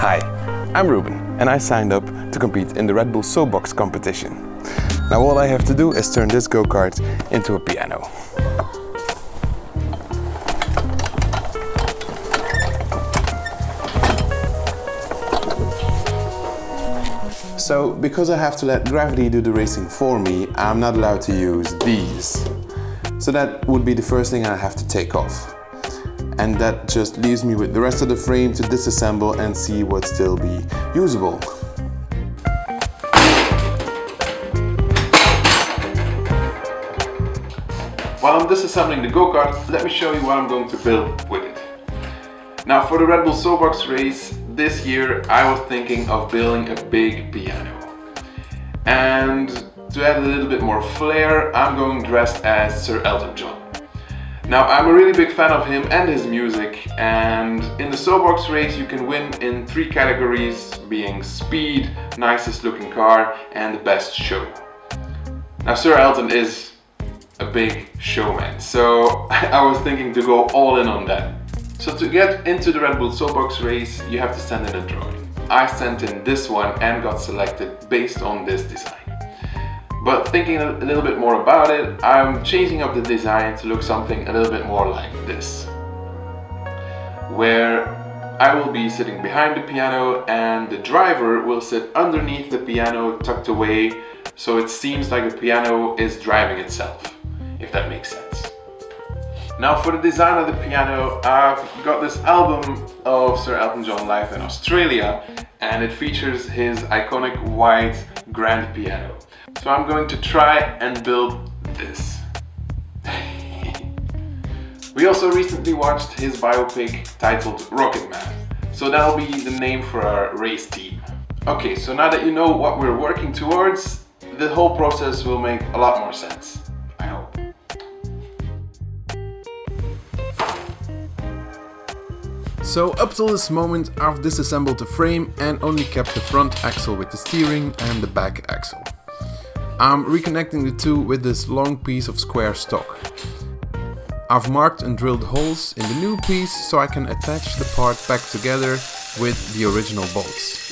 Hi, I'm Ruben and I signed up to compete in the Red Bull Soapbox competition. Now all I have to do is turn this go-kart into a piano. So, because I have to let gravity do the racing for me, I'm not allowed to use these. So that would be the first thing I have to take off. And that just leaves me with the rest of the frame to disassemble and see what still be usable. While I'm disassembling the go-kart, let me show you what I'm going to build with it. Now for the Red Bull Soapbox race this year, I was thinking of building a big piano. And to add a little bit more flair, I'm going dressed as Sir Elton John. Now I'm a really big fan of him and his music, and in the Soapbox race you can win in 3 categories, being speed, nicest looking car and the best show. Now Sir Elton is a big showman, so I was thinking to go all in on that. So to get into the Red Bull Soapbox race you have to send in a drawing. I sent in this one and got selected based on this design. But thinking a little bit more about it, I'm changing up the design to look something a little bit more like this. Where I will be sitting behind the piano and the driver will sit underneath the piano tucked away, so it seems like the piano is driving itself, if that makes sense. Now for the design of the piano, I've got this album of Sir Elton John live in Australia, and it features his iconic white grand piano. So I'm going to try and build this. We also recently watched his biopic titled Rocket Man, so that'll be the name for our race team. Okay, so now that you know what we're working towards, the whole process will make a lot more sense, I hope. So up till this moment I've disassembled the frame and only kept the front axle with the steering and the back axle. I'm reconnecting the two with this long piece of square stock. I've marked and drilled holes in the new piece so I can attach the part back together with the original bolts.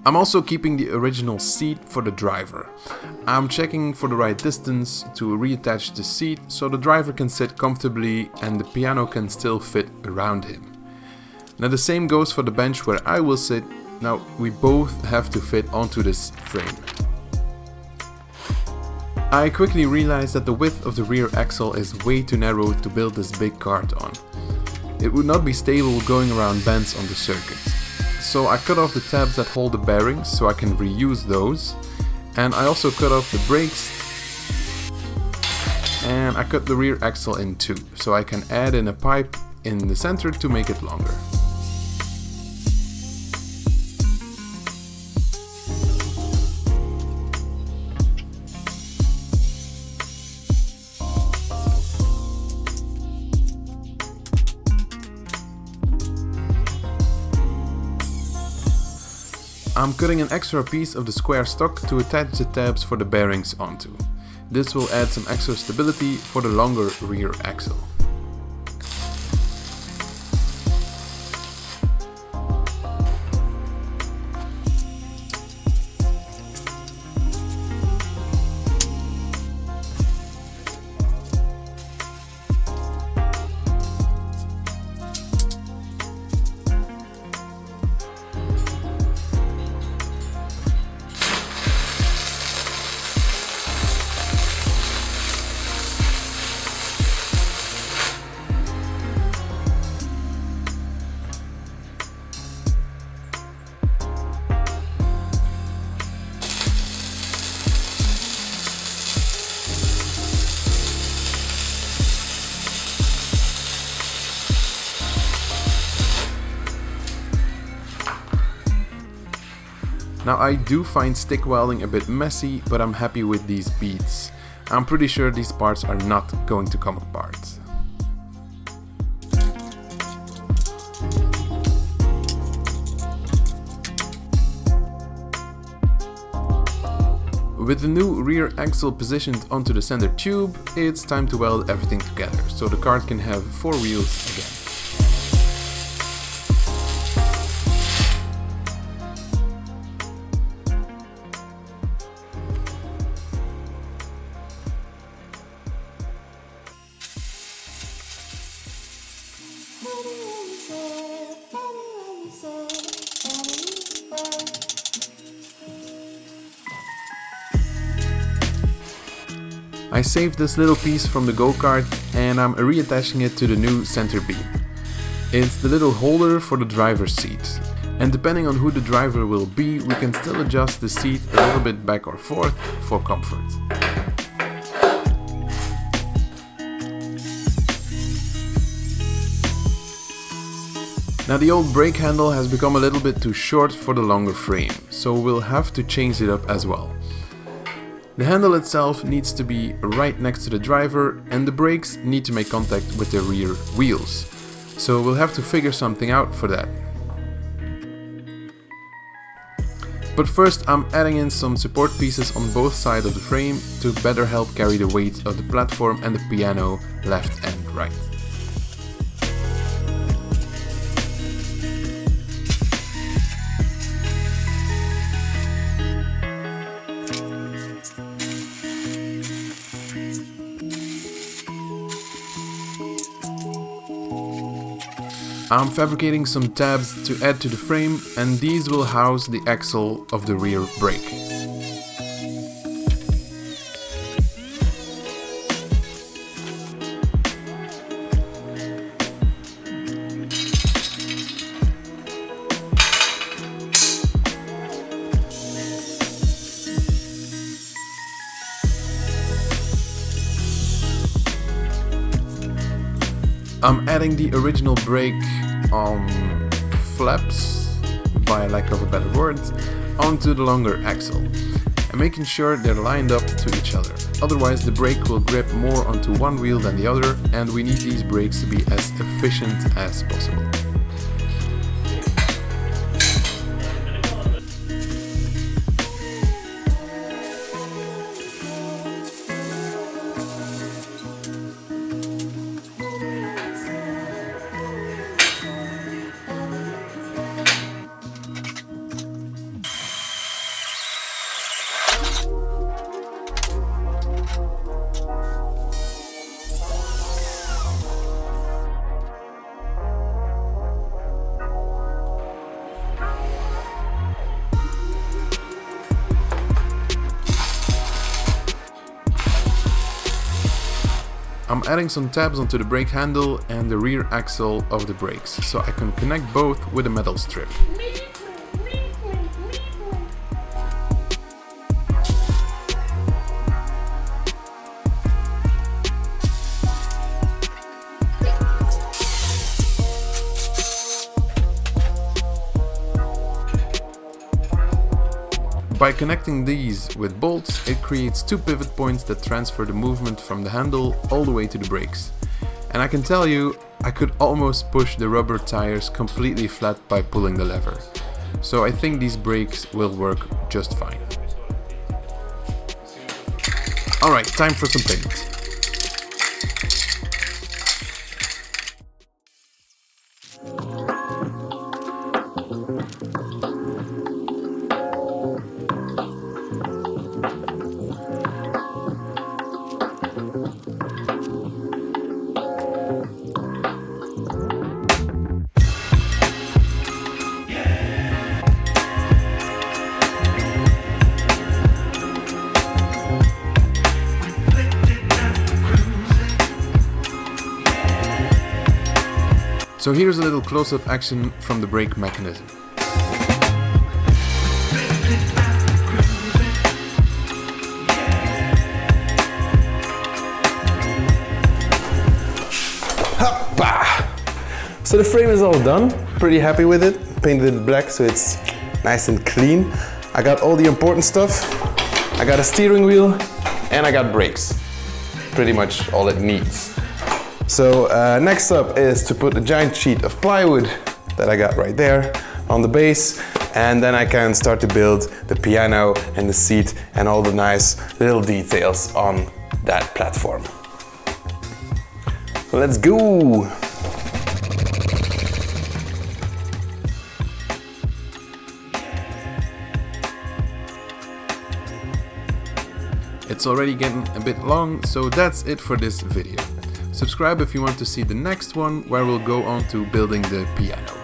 I'm also keeping the original seat for the driver. I'm checking for the right distance to reattach the seat so the driver can sit comfortably and the piano can still fit around him. Now the same goes for the bench where I will sit. Now we both have to fit onto this frame. I quickly realized that the width of the rear axle is way too narrow to build this big kart on. It would not be stable going around bends on the circuit. So I cut off the tabs that hold the bearings so I can reuse those, and I also cut off the brakes, and I cut the rear axle in 2 so I can add in a pipe in the center to make it longer. I'm cutting an extra piece of the square stock to attach the tabs for the bearings onto. This will add some extra stability for the longer rear axle. Now I do find stick welding a bit messy, but I'm happy with these beads. I'm pretty sure these parts are not going to come apart. With the new rear axle positioned onto the center tube, it's time to weld everything together, so the cart can have 4 wheels again. I saved this little piece from the go-kart and I'm reattaching it to the new center beam. It's the little holder for the driver's seat, and depending on who the driver will be, we can still adjust the seat a little bit back or forth for comfort. Now the old brake handle has become a little bit too short for the longer frame, so we'll have to change it up as well. The handle itself needs to be right next to the driver and the brakes need to make contact with the rear wheels. So we'll have to figure something out for that. But first I'm adding in some support pieces on both sides of the frame to better help carry the weight of the platform and the piano left and right. I'm fabricating some tabs to add to the frame, and these will house the axle of the rear brake. I'm adding the original brake flaps, by lack of a better word, onto the longer axle and making sure they're lined up to each other. Otherwise the brake will grip more onto one wheel than the other, and we need these brakes to be as efficient as possible. I'm adding some tabs onto the brake handle and the rear axle of the brakes, so I can connect both with a metal strip. By connecting these with bolts, it creates 2 pivot points that transfer the movement from the handle all the way to the brakes. And I can tell you, I could almost push the rubber tires completely flat by pulling the lever. So I think these brakes will work just fine. Alright, time for some paint. So here's a little close-up action from the brake mechanism. So the frame is all done, pretty happy with it, painted it black so it's nice and clean. I got all the important stuff. I got a steering wheel and I got brakes. Pretty much all it needs. So next up is to put a giant sheet of plywood that I got right there on the base, and then I can start to build the piano and the seat and all the nice little details on that platform. Let's go! It's already getting a bit long, so that's it for this video. Subscribe if you want to see the next one, where we'll go on to building the piano.